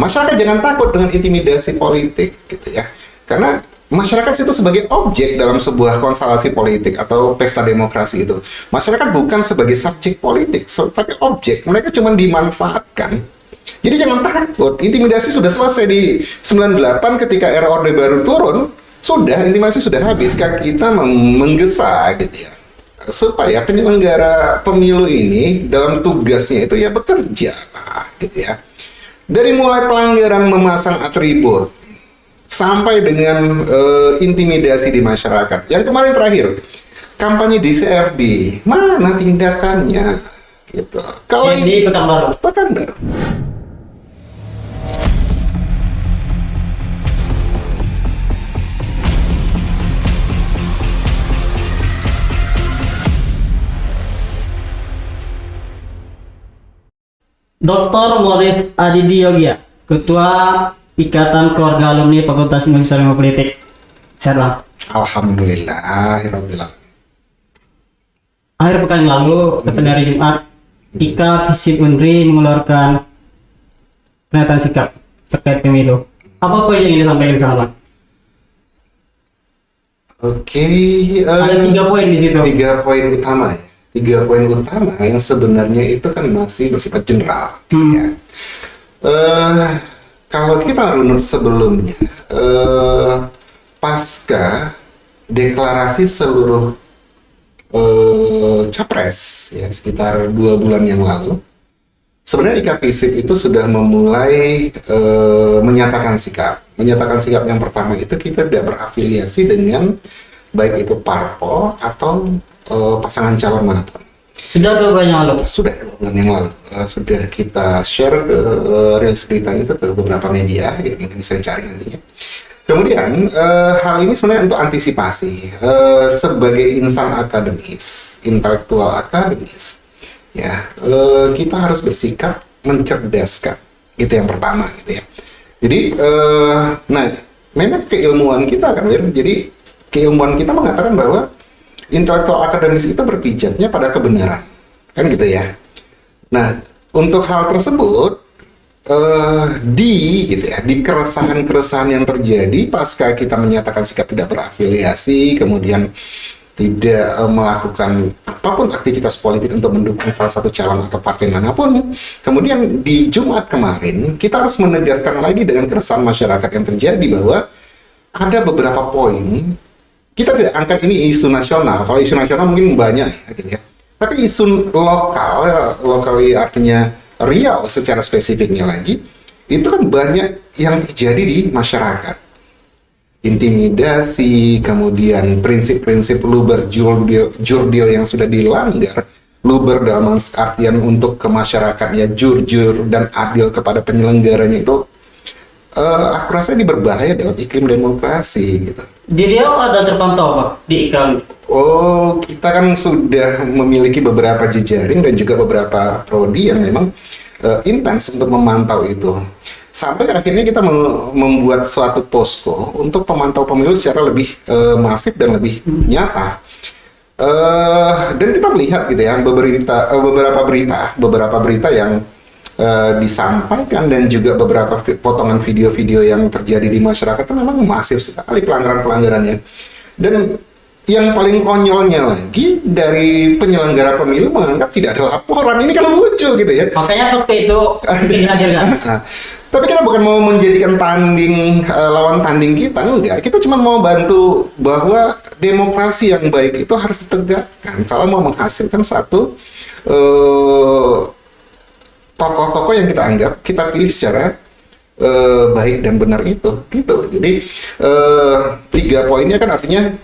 masyarakat jangan takut dengan intimidasi politik gitu ya. Karena masyarakat itu sebagai objek dalam sebuah konstelasi politik atau pesta demokrasi itu. Masyarakat bukan sebagai subjek politik, tapi objek. Mereka cuma dimanfaatkan. Jadi jangan takut. Intimidasi sudah selesai di 98 ketika era Orde Baru turun. Sudah, intimidasi sudah habis. Kita menggesa gitu ya, supaya penyelenggara pemilu ini dalam tugasnya itu ya bekerja lah gitu ya. Dari mulai pelanggaran memasang atribut sampai dengan intimidasi di masyarakat. Yang kemarin terakhir, kampanye di CFD, mana tindakannya gitu. Kalau ini Pekanbaru. Pekanbaru. Dr. Morris Adidiogia, Ketua Ikatan Keluarga Alumni Fakultas Ilmu Politik. Sehat, Bang? Alhamdulillah. Akhir pekan lalu, tepatnya hari Jumat, IKA FISIP Unri mengeluarkan pernyataan sikap terkait pemilu. Apa poin yang ingin disampaikan di sana, Bang? Oke, ada 3 poin di situ. 3 poin utama ya. 3 poin utama yang sebenarnya itu kan masih bersifat general gitu ya. Kalau kita runut sebelumnya, pasca deklarasi seluruh capres ya sekitar 2 bulan yang lalu, sebenarnya IKA FISIP itu sudah memulai menyatakan sikap. Menyatakan sikap yang pertama itu kita tidak berafiliasi dengan baik itu parpol atau pasangan calon manapun. Sudah 2 bulan yang lalu. Sudah 2 bulan yang lalu. Sudah kita share ke reels beritanya itu ke beberapa media, gitu, mungkin bisa dicari nantinya. Kemudian hal ini sebenarnya untuk antisipasi sebagai insan akademis, intelektual akademis, ya kita harus bersikap mencerdaskan. Itu yang pertama, gitu ya. Jadi, nah memang keilmuan kita kan, jadi keilmuan kita mengatakan bahwa intelektual akademis itu berpijaknya pada kebenaran, kan gitu ya. Nah, untuk hal tersebut di keresahan-keresahan yang terjadi pasca kita menyatakan sikap tidak berafiliasi, kemudian tidak melakukan apapun aktivitas politik untuk mendukung salah satu calon atau partai manapun. Kemudian di Jumat kemarin kita harus menegaskan lagi dengan keresahan masyarakat yang terjadi bahwa ada beberapa poin. Kita tidak angkat ini isu nasional. Kalau isu nasional mungkin banyak ya, gitu ya. Tapi isu lokal artinya Riau secara spesifiknya lagi, itu kan banyak yang terjadi di masyarakat. Intimidasi, kemudian prinsip-prinsip luber jurdil yang sudah dilanggar. Luber dalam artian untuk ke masyarakat ya jujur dan adil kepada penyelenggaranya itu aku rasa ini berbahaya dalam iklim demokrasi gitu. Di Riau ada terpantau, Pak, di IKA? Oh, kita kan sudah memiliki beberapa jejaring dan juga beberapa prodi yang memang intens untuk memantau itu. Sampai akhirnya kita membuat suatu posko untuk pemantau pemilu secara lebih masif dan lebih nyata. Dan kita melihat gitu ya beberapa berita yang disampaikan dan juga beberapa potongan video-video yang terjadi di masyarakat itu memang masif sekali pelanggaran-pelanggarannya. Dan yang paling konyolnya lagi dari penyelenggara pemilu menganggap tidak ada laporan. Ini kan lucu gitu ya. Makanya posko itu dihadirkan. Tapi kita bukan mau menjadikan lawan tanding kita, enggak. Kita cuma mau bantu bahwa demokrasi yang baik itu harus ditegakkan. Kalau mau menghasilkan satu tokoh-tokoh yang kita anggap kita pilih secara baik dan benar itu, gitu. Jadi 3 poinnya kan artinya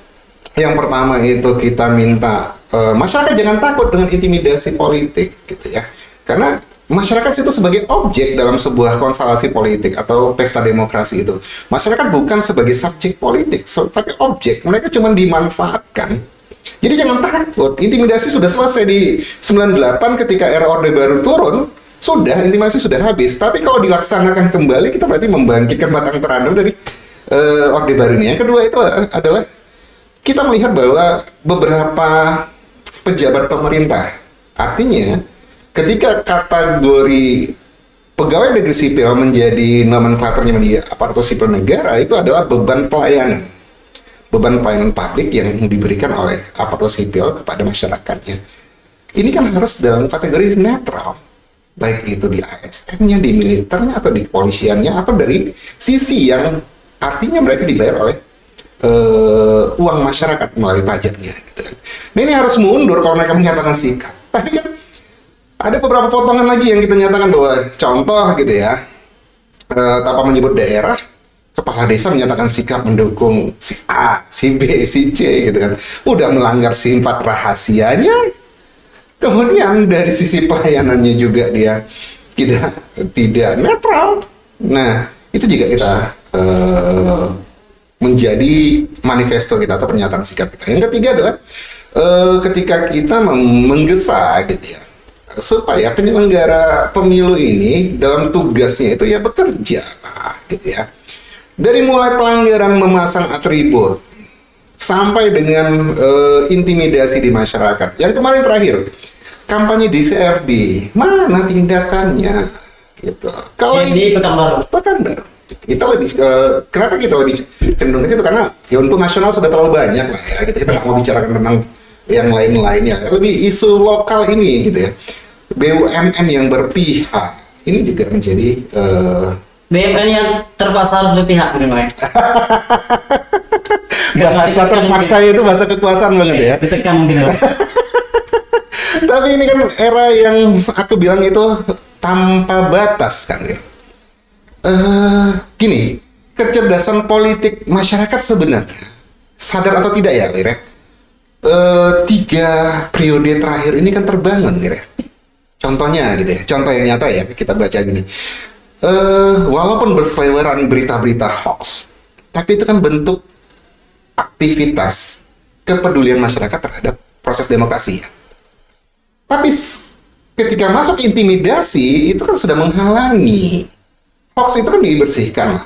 yang pertama itu kita minta masyarakat jangan takut dengan intimidasi politik, gitu ya. Karena masyarakat itu sebagai objek dalam sebuah konstelasi politik atau pesta demokrasi itu. Masyarakat bukan sebagai subjek politik, tapi objek. Mereka cuma dimanfaatkan. Jadi jangan takut. Intimidasi sudah selesai di 98 ketika era Orde Baru turun. Sudah, intimidasi sudah habis. Tapi kalau dilaksanakan kembali, kita berarti membangkitkan batang terandum dari Orde Baru ini. Yang kedua itu adalah kita melihat bahwa beberapa pejabat pemerintah, artinya ketika kategori pegawai negeri sipil menjadi nomenklaturnya menjadi aparatur sipil negara itu adalah beban pelayanan publik yang diberikan oleh aparatur sipil kepada masyarakatnya. Ini kan harus dalam kategori netral, baik itu di ASN-nya, di militernya, atau di kepolisiannya, atau dari sisi yang artinya mereka dibayar oleh uang masyarakat melalui pajaknya gitu kan. Nah, ini harus mundur kalau mereka menyatakan sikap. Tapi kan ada beberapa potongan lagi yang kita nyatakan bahwa contoh gitu ya, tanpa menyebut daerah, kepala desa menyatakan sikap mendukung si A, si B, si C gitu kan. Udah melanggar sifat rahasianya. Kemudian dari sisi pelayanannya juga dia tidak netral. Nah, itu juga kita menjadi manifesto kita atau pernyataan sikap kita. Yang ketiga adalah ketika kita menggesa gitu ya, supaya penyelenggara pemilu ini dalam tugasnya itu ya bekerja lah, gitu ya. Dari mulai pelanggaran memasang atribut sampai dengan intimidasi di masyarakat. Yang kemarin terakhir, kampanye di CFD, mana tindakannya? Gitu. Kalau di Pekanbaru. Kita lebih kenapa kita lebih cenderung ke situ, karena ya untuk nasional sudah terlalu banyak lah ya. Kita nggak mau bicarakan tentang yang lain-lainnya. Lebih isu lokal ini gitu ya. BUMN yang berpihak ini juga menjadi BUMN yang terpaksa harus berpihak memang. bahasa terpaksa itu bahasa kekuasaan banget ya. Ditekan gitu. Tapi ini kan era yang aku bilang itu tanpa batas kan ya. Gini, kecerdasan politik masyarakat sebenarnya sadar atau tidak ya, Lir? 3 periode terakhir ini kan terbangun, Lir. Contohnya gitu ya, contoh yang nyata ya, kita baca gini. Walaupun berseliweran berita-berita hoax, tapi itu kan bentuk aktivitas kepedulian masyarakat terhadap proses demokrasi ya. Tapi ketika masuk intimidasi, itu kan sudah menghalangi. Hoax itu kan dibersihkan lah,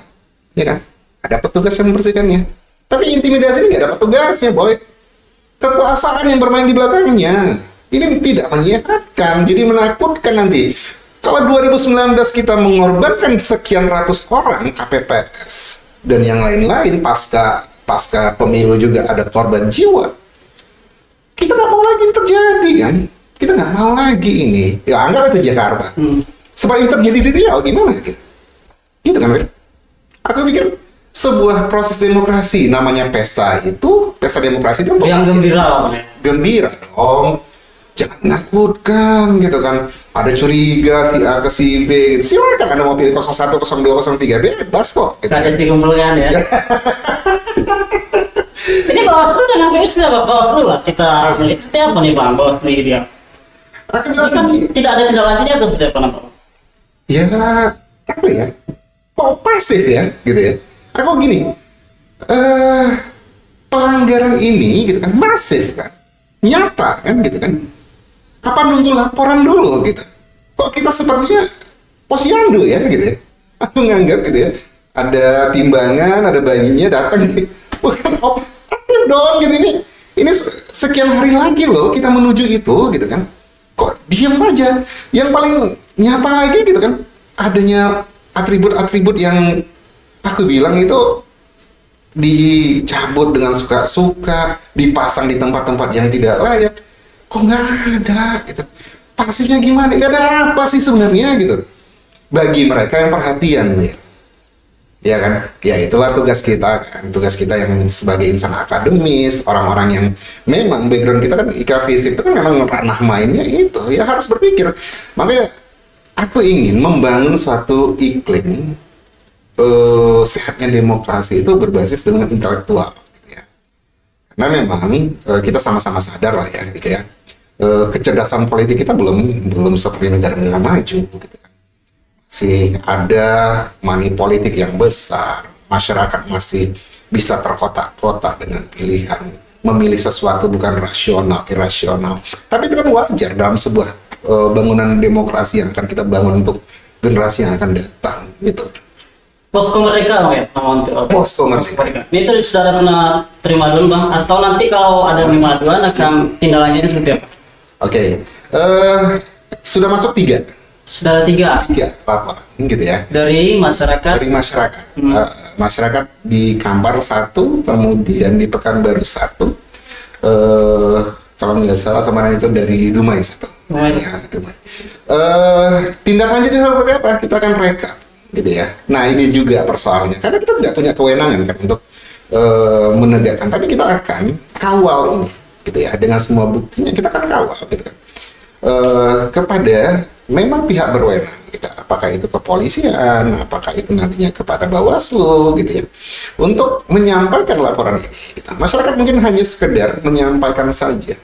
ya kan? Ada petugas yang membersihkannya. Tapi intimidasi ini nggak ada petugasnya, boy. Kekuasaan yang bermain di belakangnya. Ini tidak menyehatkan, jadi menakutkan nanti. Kalau 2019 kita mengorbankan sekian ratus orang KPPS dan yang lain-lain pasca pemilu juga ada korban jiwa. Kita nggak mau lagi ini terjadi kan? Kita nggak mau lagi ini. Ya anggap itu Jakarta. Sebab ini terjadi di Riau gimana gitu? Gitu kan, Wir? Aku pikir sebuah proses demokrasi namanya pesta demokrasi itu untuk Yang gembira lah, Pak. gembira dong. Jangan menakutkan gitu kan. Ada curiga si A ke si B gitu. Silakan Anda mau pilih 01, 02, 03 bebas kok. Gitu. Kades dikumpulkan ya. Ini Bawaslu dengan PSP apa? Bawaslu lah kita seperti apa nih Bang? Bawaslu ini dia. Aku Ini bilang kan gini, tidak ada tindak lanjutnya atau seperti apa Pak? ya apa ya? Kok pasif ya gitu ya. Aku gini, pelanggaran ini gitu kan masif kan, nyata kan gitu kan. Apa nunggu laporan dulu gitu? Kok kita sepertinya posyandu ya gitu ya? Aku nganggap gitu ya, ada timbangan, ada bayinya datang, bukan aktif dong gitu ini. Ini sekian hari lagi loh kita menuju itu gitu kan. Kok diam aja? Yang paling nyata lagi gitu kan, adanya atribut-atribut yang aku bilang itu dicabut dengan suka-suka, dipasang di tempat-tempat yang tidak layak. Kok nggak ada gitu? Pasifnya gimana? Nggak ada apa sih sebenarnya gitu? Bagi mereka yang perhatian ya kan? Ya itulah tugas kita kan, tugas kita yang sebagai insan akademis, orang-orang yang memang background kita kan IKVISIP itu kan memang ranah mainnya itu, ya harus berpikir. Makanya aku ingin membangun suatu iklim sehatnya demokrasi itu berbasis dengan intelektual gitu ya. Karena memang kita sama-sama sadar lah ya gitu ya. Kecerdasan politik kita belum seperti negara-negara maju gitu kan. Masih ada money politik yang besar, masyarakat masih bisa terkotak-kotak dengan pilihan memilih sesuatu bukan rasional, irasional. Tapi itu kan wajar dalam sebuah bangunan demokrasi yang akan kita bangun untuk generasi yang akan datang gitu. Posko Merdeka Bang ya? Nama untuk apa? Posko Merdeka. Ini tuh sudah ada pernah terima aduan Bang? Atau nanti kalau ada terima aduan akan tindak lanjutnya seperti apa? Oke, sudah masuk 3 Sudah ada 3 laporan gitu ya. dari masyarakat. Dari masyarakat. Masyarakat di Kampar 1, kemudian di Pekanbaru 1. Kalau nggak salah kemarin itu dari Dumai 1. Dumai. Ya, Dumai. Tindak lanjutnya seperti apa? Kita akan rekap gitu ya. Nah ini juga persoalannya karena kita tidak punya kewenangan kan untuk menegakkan, tapi kita akan kawal ini gitu ya, dengan semua buktinya kita akan kawal gitu kan. Kepada memang pihak berwenang gitu. Apakah itu kepolisian, apakah itu nantinya kepada Bawaslu gitu ya, untuk menyampaikan laporan ini gitu. Masyarakat mungkin hanya sekedar menyampaikan saja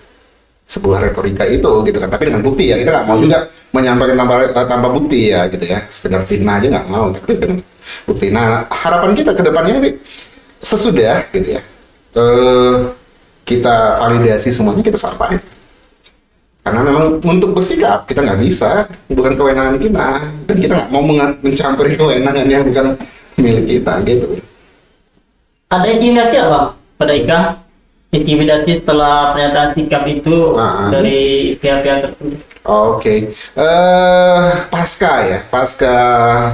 sebuah retorika itu gitu kan, tapi dengan bukti ya. Kita nggak mau juga menyampaikan tanpa bukti ya gitu ya, sekedar fitnah aja nggak mau, tapi dengan bukti. Nah harapan kita ke depannya nanti sesudah gitu ya, kita validasi semuanya, kita sampaikan. Karena memang untuk bersikap kita nggak bisa, bukan kewenangan kita, dan kita nggak mau mencampuri kewenangan yang bukan milik kita gitu. Ada intimidasi nggak Bang pada Ika? Intimidasi setelah pernyataan sikap itu dari pihak-pihak tertentu? Oke. Pasca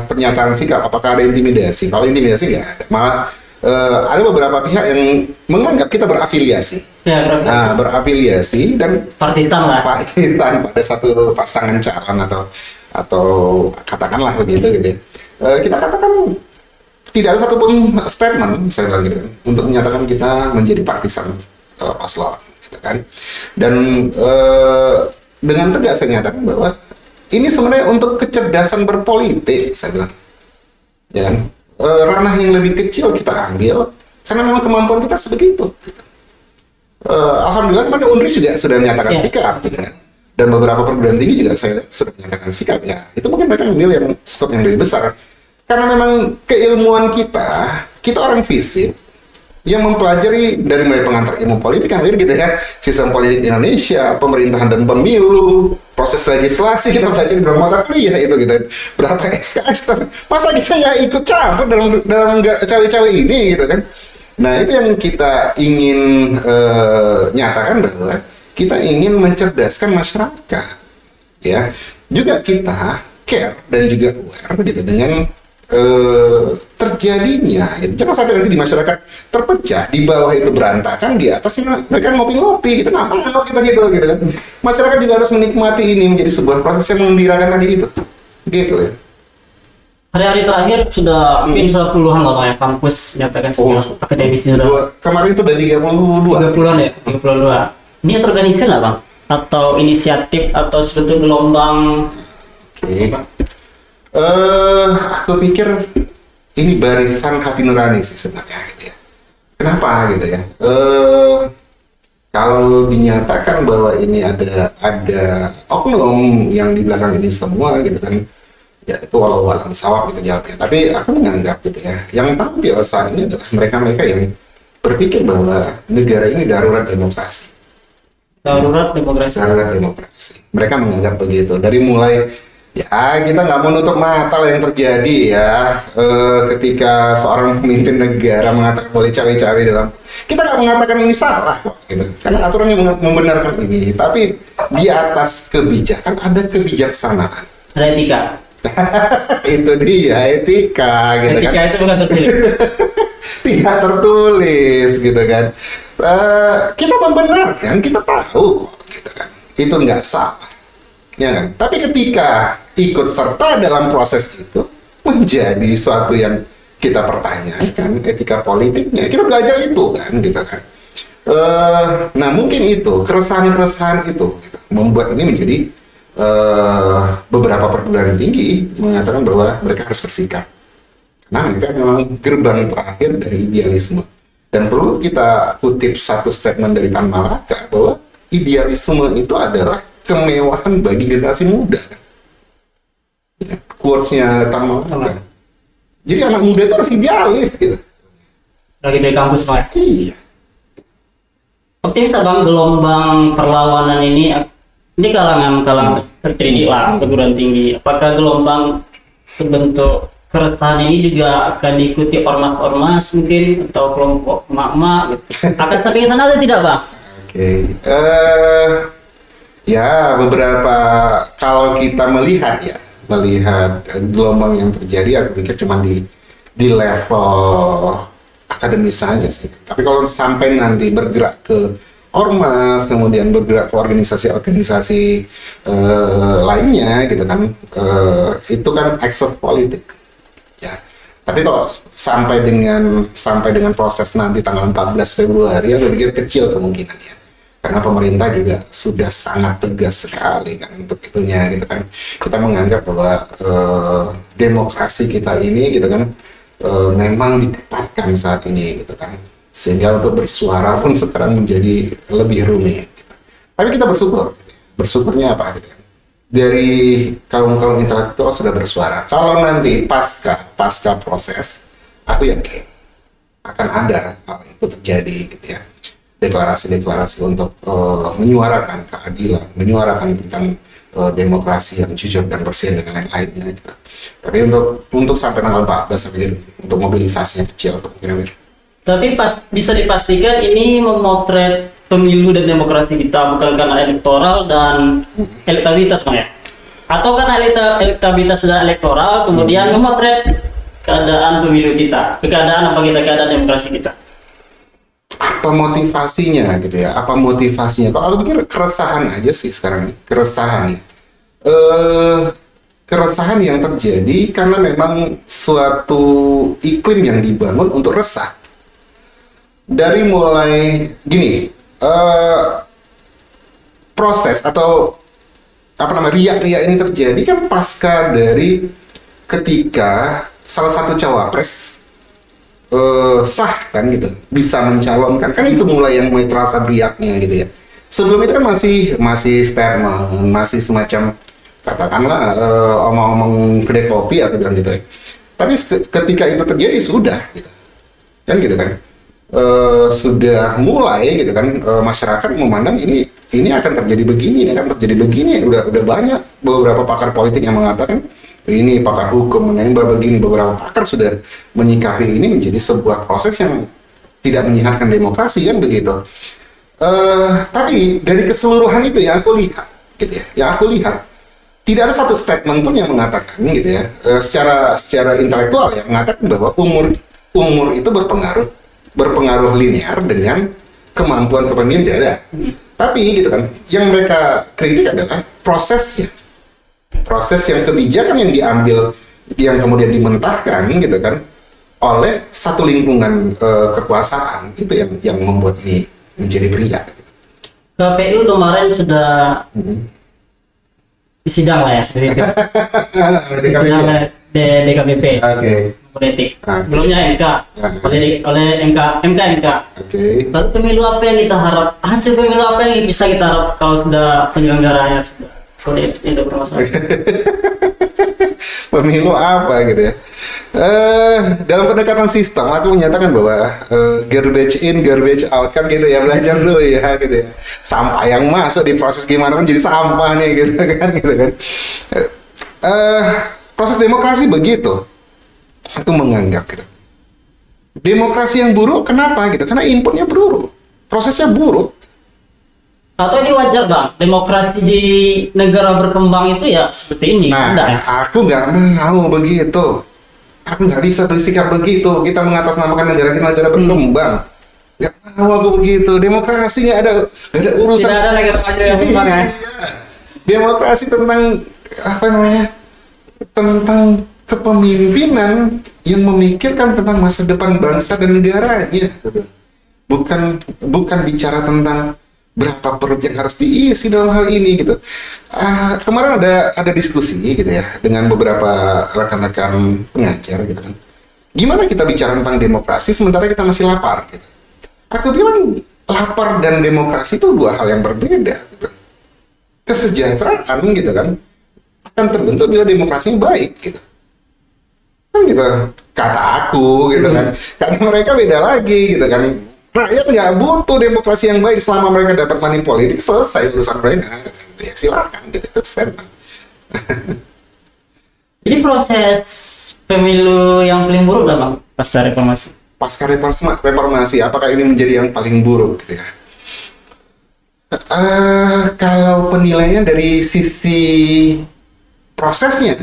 pernyataan sikap, apakah ada intimidasi? Kalau intimidasi nggak ada, malah ada beberapa pihak yang menganggap kita berafiliasi. Ya, berafiliasi dan partisan pada satu pasangan calon atau katakanlah begitu gitu ya. Kita katakan tidak ada satupun statement, saya bilang gitu, untuk menyatakan kita menjadi partisan paslon, gitu kan. Dan dengan tegas saya nyatakan bahwa ini sebenarnya untuk kecerdasan berpolitik, saya bilang, ya kan. Ranah yang lebih kecil kita ambil karena memang kemampuan kita sebegitu. Gitu. Alhamdulillah kemarin Unri juga sudah menyatakan sikap, gitu kan. Dan beberapa perguruan tinggi juga saya sudah menyatakan sikap ya. Itu mungkin mereka ambil yang skop yang lebih besar. Karena memang keilmuan kita orang fisik yang mempelajari dari mulai pengantar ilmu politik kan gitu ya, sistem politik Indonesia, pemerintahan dan pemilu, proses legislasi kita pelajari berapa mata kuliah itu gitu, berapa SKS, masa kita nggak ikut campur dalam cawe-cawe ini gitu kan. Nah itu yang kita ingin nyatakan bahwa kita ingin mencerdaskan masyarakat ya, juga kita care dan juga aware gitu dengan terjadinya gitu. Jangan sampai nanti di masyarakat terpecah, di bawah itu berantakan, di atas mereka ngopi-ngopi gitu, nggak mau kita gitu kan. Masyarakat juga harus menikmati ini menjadi sebuah proses yang menggembirakan tadi gitu ya. Hari-hari terakhir sudah mungkin puluhan lah Bang, ya, kampus nyatakan akademis sudah. Kemarin itu udah 30-an ya, 32. Ini terorganisir nggak Bang? Atau inisiatif atau suatu gelombang? Oke. Aku pikir ini barisan hati nurani sih sebenarnya gitu ya. Kenapa gitu ya? Kalau dinyatakan bahwa ini ada oknum yang di belakang ini semua gitu kan, ya itu walau alam sawab gitu jawabnya. Tapi aku menganggap gitu ya, yang tampil saat ini adalah mereka-mereka yang berpikir bahwa negara ini darurat demokrasi. Darurat demokrasi. Mereka menganggap begitu. Dari mulai ya kita nggak mau nutup mata lah yang terjadi ya, ketika seorang pemimpin negara mengatakan boleh cawe-cawe dalam, kita nggak mengatakan ini salah gitu, karena aturannya membenarkan ini, tapi di atas kebijakan ada kebijaksanaan, ada etika. Itu dia etika gitu etika kan. Itu bukan tertulis. Tidak tertulis gitu kan. Kita membenarkan, kita tahu gitu kan, itu nggak salah ya kan, tapi ketika ikut serta dalam proses itu menjadi suatu yang kita pertanyakan etika politiknya, kita belajar itu kan gitu kan. Nah mungkin itu keresahan-keresahan itu gitu, membuat ini menjadi beberapa perguruan tinggi mengatakan bahwa mereka harus bersikap karena mereka memang gerbang terakhir dari idealisme. Dan perlu kita kutip satu statement dari Tan Malaka bahwa idealisme itu adalah kemewahan bagi generasi muda kan. Ya, quotes-nya Tan Malaka. Jadi anak muda itu harus idealis gitu. Lagi dari kampus Pak. Iya. Optimis Bang gelombang perlawanan ini kalangan tertinggi lah perguruan tinggi. Apakah gelombang sebentuk keresahan ini juga akan diikuti ormas-ormas mungkin atau kelompok emak-emak gitu. Akan sampai ke sana atau tidak Bang? Oke. Ya beberapa, kalau kita melihat ya gelombang yang terjadi, aku pikir cuma di level akademis saja sih. Tapi kalau sampai nanti bergerak ke ormas, kemudian bergerak ke organisasi-organisasi lainnya gitu kan, itu kan akses politik ya. Tapi kalau sampai dengan proses nanti tanggal 14 Februari, aku pikir kecil kemungkinannya, karena pemerintah juga sudah sangat tegas sekali kan untuk itunya gitu kan. Kita menganggap bahwa demokrasi kita ini gitu kan memang diketatkan saat ini gitu kan, sehingga untuk bersuara pun sekarang menjadi lebih rumit gitu. Tapi kita bersyukurnya apa gitu kan, dari kaum intelektual sudah bersuara. Kalau nanti pasca proses, aku yakin akan ada hal itu terjadi gitu ya, deklarasi-deklarasi untuk menyuarakan keadilan, menyuarakan tentang demokrasi yang jujur dan bersih dan lain-lainnya gitu. Tapi untuk sampai tanggal 14 untuk mobilisasinya kecil kira-kira. Tapi bisa dipastikan ini memotret pemilu dan demokrasi kita bukan karena elektoral dan elektabilitas, Bang ya? Atau karena elektabilitas dan elektoral kemudian memotret keadaan pemilu kita, keadaan demokrasi kita. Apa motivasinya gitu ya? Apa motivasinya? Kalau aku pikir keresahan aja sih sekarang ini. Keresahan yang terjadi karena memang suatu iklim yang dibangun untuk resah. Dari mulai gini, proses atau riak-riak ini terjadi kan pasca dari ketika salah satu cawapres sah kan gitu, bisa mencalonkan, kan itu mulai terasa riaknya gitu ya. Sebelum itu kan masih statement, masih semacam katakanlah omong-omong kedai kopi aku bilang gitu ya. Tapi ketika itu terjadi sudah gitu kan gitu kan. Sudah mulai gitu kan, masyarakat memandang ini akan terjadi begini, udah banyak beberapa pakar politik yang mengatakan ini, pakar hukum menembak begini, beberapa pakar sudah menyikapi ini menjadi sebuah proses yang tidak menyehatkan demokrasi kan begitu. Tapi dari keseluruhan itu yang aku lihat gitu ya, tidak ada satu statement pun yang mengatakan gitu ya, secara intelektual yang mengatakan bahwa umur itu berpengaruh linear dengan kemampuan kepemimpinan, tidak ada. Tapi gitu kan, yang mereka kritik adalah prosesnya, proses yang kebijakan yang diambil, yang kemudian dimentahkan gitu kan oleh satu lingkungan kekuasaan, itu yang membuat ini menjadi beria. KPU kemarin sudah disidang lah ya seperti itu. DKPP. Oke. Politik. Sebelumnya MK. Oleh MK. Oke. Lalu pemilu apa yang kita harap? Hasil pemilu apa yang bisa kita harap kalau sudah penyelenggaranya sudah itu bermasalah? Pemilu apa gitu ya? Dalam pendekatan sistem, aku menyatakan bahwa garbage in, garbage out kan gitu ya, belajar dulu ya gitu ya. Sampah yang masuk di proses gimana pun jadi sampah nih gitu kan. Proses demokrasi begitu. Aku menganggap gitu. Demokrasi yang buruk kenapa gitu? Karena inputnya buruk, prosesnya buruk. Atau ini wajar Bang, demokrasi di negara berkembang itu ya seperti ini. Nah, ya? aku nggak mau begitu. Aku nggak bisa bersikap begitu. Kita mengatasnamakan negara berkembang. Nggak mau aku begitu. Demokrasi nggak ada urusan. Tidak ada negara maju yang berkembang ya. Demokrasi tentang tentang kepemimpinan yang memikirkan tentang masa depan bangsa dan negaranya. Bukan bicara tentang berapa perut yang harus diisi dalam hal ini gitu. Kemarin ada diskusi gitu ya dengan beberapa rekan-rekan pengajar gitu kan. Gimana kita bicara tentang demokrasi sementara kita masih lapar gitu. Aku bilang lapar dan demokrasi itu dua hal yang berbeda gitu. Kesejahteraan gitu kan akan terbentuk bila demokrasinya baik gitu. Kan gitu kata aku gitu kan. Karena mereka beda lagi gitu kan. Rakyat nggak butuh demokrasi yang baik selama mereka dapat money politik, selesai urusan mereka gitu. Ya silakan gitu, itu senang. Jadi proses pemilu yang paling buruk lah Bang pasca reformasi. Pasca reformasi, apakah ini menjadi yang paling buruk gitu ya? Kalau penilaiannya dari sisi prosesnya,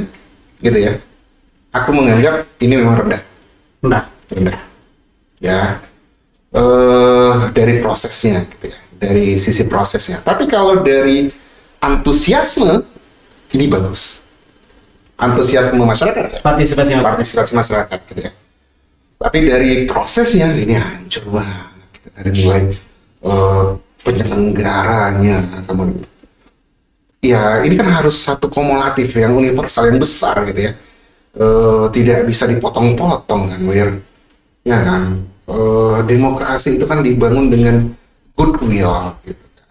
gitu ya, aku menganggap ini memang rendah. Nah, Ya, dari prosesnya gitu ya, dari sisi prosesnya. Tapi kalau dari antusiasme, ini bagus. Antusiasme masyarakat ya, partisipasi masyarakat gitu ya. Tapi dari prosesnya ini hancur banget gitu. Dari mulai penyelenggaranya, kemudian ya ini kan harus satu kumulatif yang universal yang besar gitu ya. Tidak bisa dipotong-potong kan, ya kan. Demokrasi itu kan dibangun dengan goodwill gitu kan.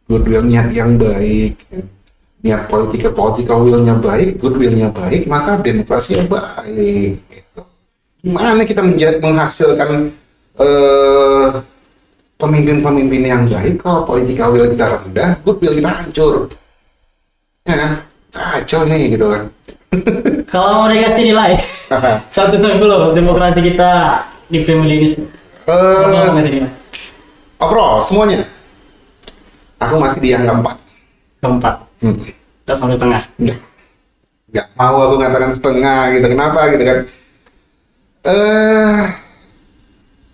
Goodwill, niat yang baik ya. Niat political willnya baik, goodwillnya baik, maka demokrasinya baik gitu. Gimana kita menghasilkan pemimpin-pemimpin yang baik kalau political will kita rendah, goodwill kita hancur, ya kan? Kacau nih gitu kan. kalau mau dikasih nilai 1-10 demokrasi kita di feminisme, berapa ngasih nilai? Overall semuanya, aku masih di angka 4. Keempat, tak sampai setengah. Nggak mau aku ngatakan setengah gitu. Kenapa gitu kan?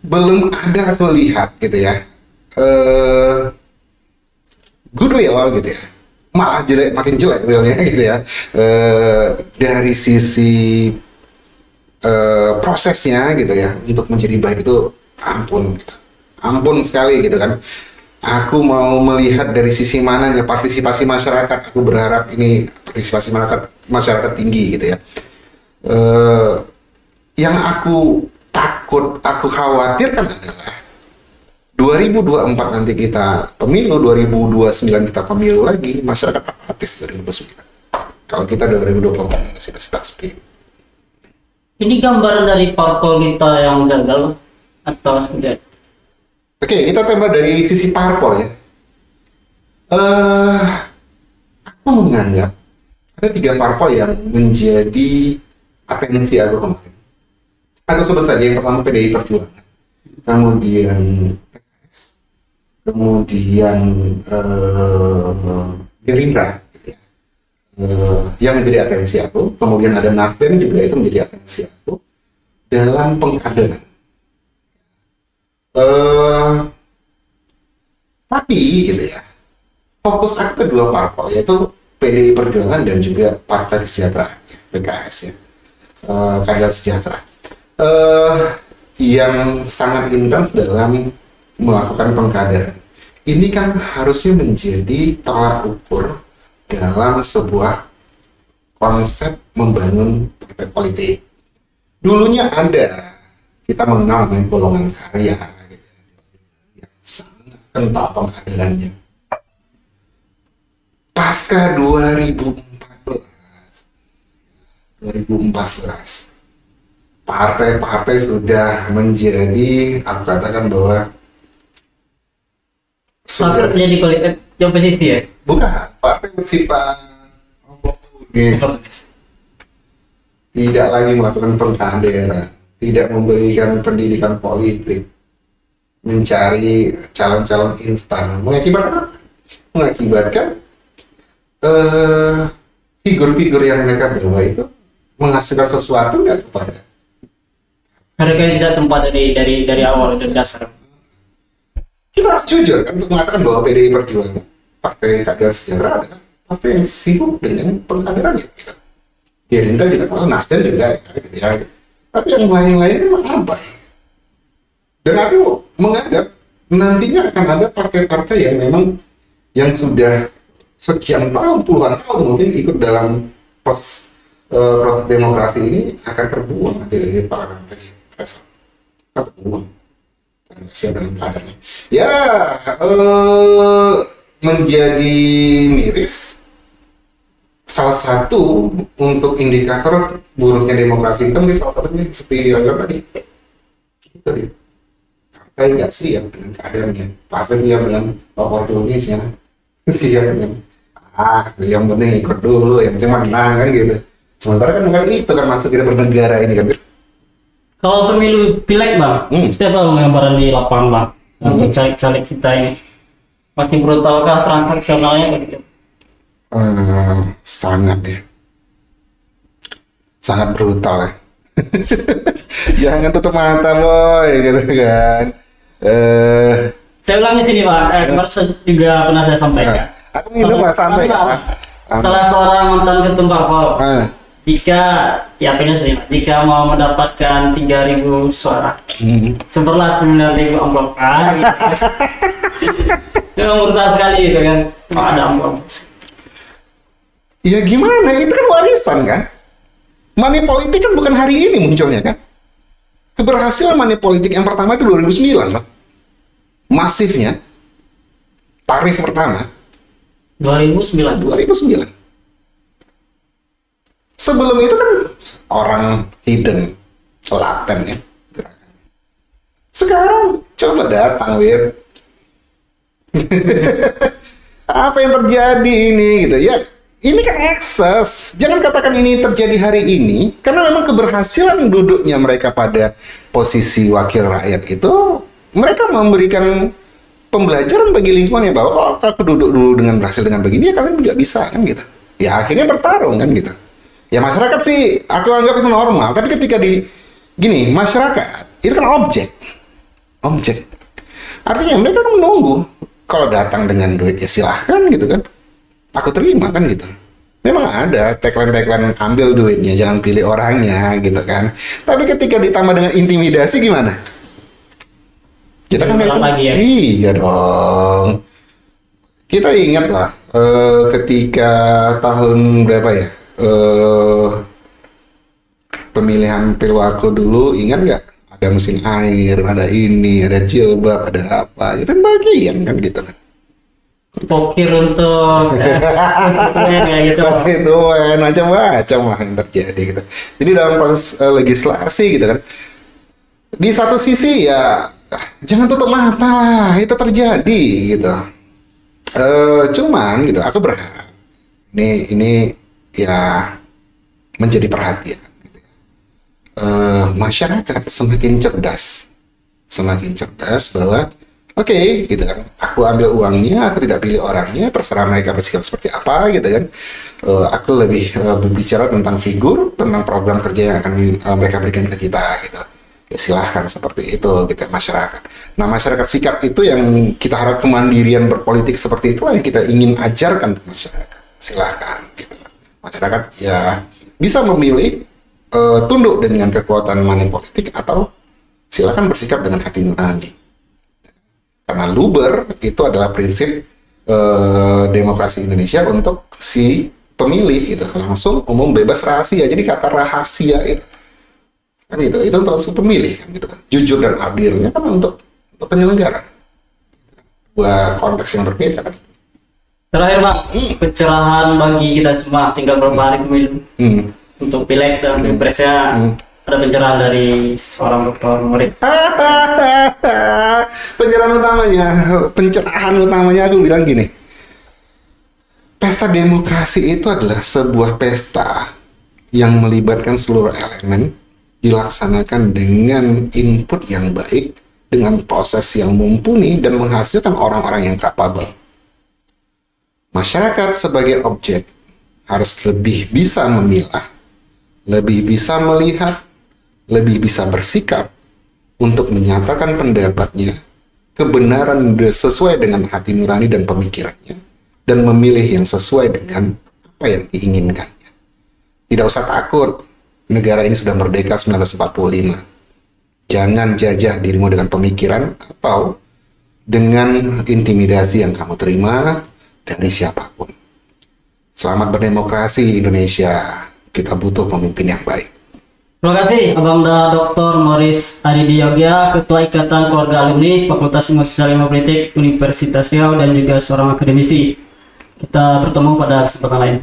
Belum ada aku lihat gitu ya. Goodwill gitu ya. Malah jelek, makin jelek willnya gitu ya. Dari sisi prosesnya gitu ya, untuk menjadi baik itu ampun gitu. Ampun sekali gitu kan. Aku mau melihat dari sisi mananya partisipasi masyarakat. Aku berharap ini partisipasi masyarakat tinggi gitu ya. Yang aku takut, aku khawatirkan adalah 2024 nanti kita pemilu, 2029 kita pemilu lagi, masyarakat apatis 2029. Kalau kita 2024 masih bersikap seperti ini. Ini gambaran dari parpol kita yang gagal atau seperti apa? Oke, kita tembak dari sisi parpol ya. Aku menganggap ada 3 parpol yang menjadi atensi aku kemarin. Aku sebut saja yang pertama PDI Perjuangan, kemudian PKS, kemudian Gerindra, gitu ya. Yang menjadi atensi aku. Kemudian ada Nasdem juga, itu menjadi atensi aku dalam pengkaderan. Tapi gitu ya, fokus aku kedua parpol yaitu PDI Perjuangan dan juga Partai Kesejahteraan PKS ya, Keadilan Sejahtera, yang sangat intens dalam melakukan pengkaderan. Ini kan harusnya menjadi tolak ukur dalam sebuah konsep membangun partai politik. Dulunya ada, kita mengenal namanya golongan karya gitu, yang sangat kental pengkaderannya. Pasca 2014, partai-partai sudah menjadi, aku katakan bahwa Takut menjadi kualitas oposisi ya? bukan partai bersifat oportunis, tidak lagi melakukan pengkaderan, tidak memberikan pendidikan politik, mencari calon-calon instan, mengakibatkan figur-figur yang mereka bawa itu menghasilkan sesuatu nggak kepada Mereka yang tidak tempat dari awal dan dasar. kita. Harus jujur kan untuk mengatakan bahwa PDI Perjuangan, Partai Keadilan Sejahtera adalah partai yang sibuk dengan pengkaderan gitu. Gerindra juga, Nasdem juga ya, gitu ya. Tapi yang lain-lain itu abai. Dan aku menganggap nantinya akan ada partai-partai yang memang yang sudah sekian tahun, puluhan tahun mungkin ikut dalam proses demokrasi ini akan terbuang nanti dari parlemen akan terbuang karena siap dengan kadernya. Ya, menjadi miris. Salah satu untuk indikator buruknya demokrasi kan salah satunya seperti Raja tadi. Partai nggak siap dengan kadernya, pasti siap dengan oportunisnya, siap dengan yang penting ikut dulu, yang penting menang kan gitu. Sementara kan itu kan masuk kita bernegara ini kan. Kalau pemilu pileg bang, setiap apa gambaran di lapangan bang, untuk caleg-caleg kita ini masih brutalkah transaksionalnya? Sangat ya. sangat brutal ya. Jangan tutup mata boy, gitu kan. Saya ulangi sini Pak, kemarin saya juga pernah saya sampaikan. Aku minum lah santai. Salah seorang mantan ketum parpol, jika ya pengen terima, jika mau mendapatkan 3.000 suara, seperlah 9.000 amplop. Itu brutal sekali itu kan, cuma ada amplop. Ya gimana? Itu kan warisan kan? Money politik kan bukan hari ini munculnya kan? Keberhasilan money politik yang pertama itu 2009 loh. Masifnya. Tarif pertama 2009. 2009. Sebelum itu kan orang hidden, laten ya gerakannya. Sekarang coba datang Wir. Apa yang terjadi ini gitu ya? Ini kan ekses. Jangan katakan ini terjadi hari ini, karena memang keberhasilan duduknya mereka pada posisi wakil rakyat itu, mereka memberikan pembelajaran bagi lingkungannya bahwa kalau aku duduk dulu dengan berhasil dengan begini, ya kalian juga bisa kan gitu. Ya akhirnya bertarung kan gitu. Ya masyarakat sih aku anggap itu normal, tapi ketika gini, masyarakat itu kan objek. Artinya mereka kan menunggu. Kalau datang dengan duit ya silahkan gitu kan. Aku terima kan gitu. Memang ada tagline-tagline ambil duitnya, jangan pilih orangnya gitu kan. Tapi ketika ditambah dengan intimidasi gimana? Kita kan kayak lagi ya. Iya dong. Kita ingat lah ketika tahun berapa ya? Pemilihan Pilwako dulu, ingat nggak? Ada mesin air, ada ini, ada jilbab, ada apa? Itu kan bagian kan gitu kan. Pokir untuk kayak gitu. Itu macam-macam lah yang terjadi gitu. Jadi dalam proses legislasi gitu kan. Di satu sisi ya jangan tutup mata lah, itu terjadi gitu. Cuman gitu, aku berharap ini ya menjadi perhatian. Gitu. Masyarakat semakin cerdas bahwa oke, gitu kan. Aku ambil uangnya, aku tidak pilih orangnya, terserah mereka bersikap seperti apa, gitu kan. Aku lebih berbicara tentang figur, tentang program kerja yang akan mereka berikan ke kita, gitu. Ya silahkan seperti itu, gitu masyarakat. Nah, masyarakat sikap itu yang kita harap kemandirian berpolitik seperti itulah yang kita ingin ajarkan ke masyarakat. Silahkan, gitu. Masyarakat ya bisa memilih tunduk dengan kekuatan money politik atau silahkan bersikap dengan hati nurani. Karena luber itu adalah prinsip demokrasi Indonesia untuk si pemilih gitu, langsung umum bebas rahasia. Jadi kata rahasia itu kan itu untuk si pemilih kan gitu kan. Jujur dan adilnya kan untuk penyelenggara. Dua konteks yang berbeda kan. Terakhir Bang, pencerahan bagi kita semua, tinggal beberapa hari pemilu. Untuk pileg dan pilpresnya ada pencerahan dari seorang Dr. Morris. Pencerahan utamanya aku bilang gini. Pesta demokrasi itu adalah sebuah pesta yang melibatkan seluruh elemen, dilaksanakan dengan input yang baik, dengan proses yang mumpuni dan menghasilkan orang-orang yang kapabel. Masyarakat sebagai objek harus lebih bisa memilah, lebih bisa melihat, lebih bisa bersikap untuk menyatakan pendapatnya, kebenaran sesuai dengan hati nurani dan pemikirannya, dan memilih yang sesuai dengan apa yang diinginkannya. Tidak usah takut, negara ini sudah merdeka 1945. Jangan jajah dirimu dengan pemikiran atau dengan intimidasi yang kamu terima dari siapapun. Selamat berdemokrasi Indonesia. Kita butuh pemimpin yang baik. Terima kasih Abangda Dr. Morris Adidiyogya, Ketua Ikatan Keluarga Alumni Fakultas Ilmu Sosial Ilmu Politik Universitas Riau dan juga seorang akademisi. Kita bertemu pada kesempatan lain.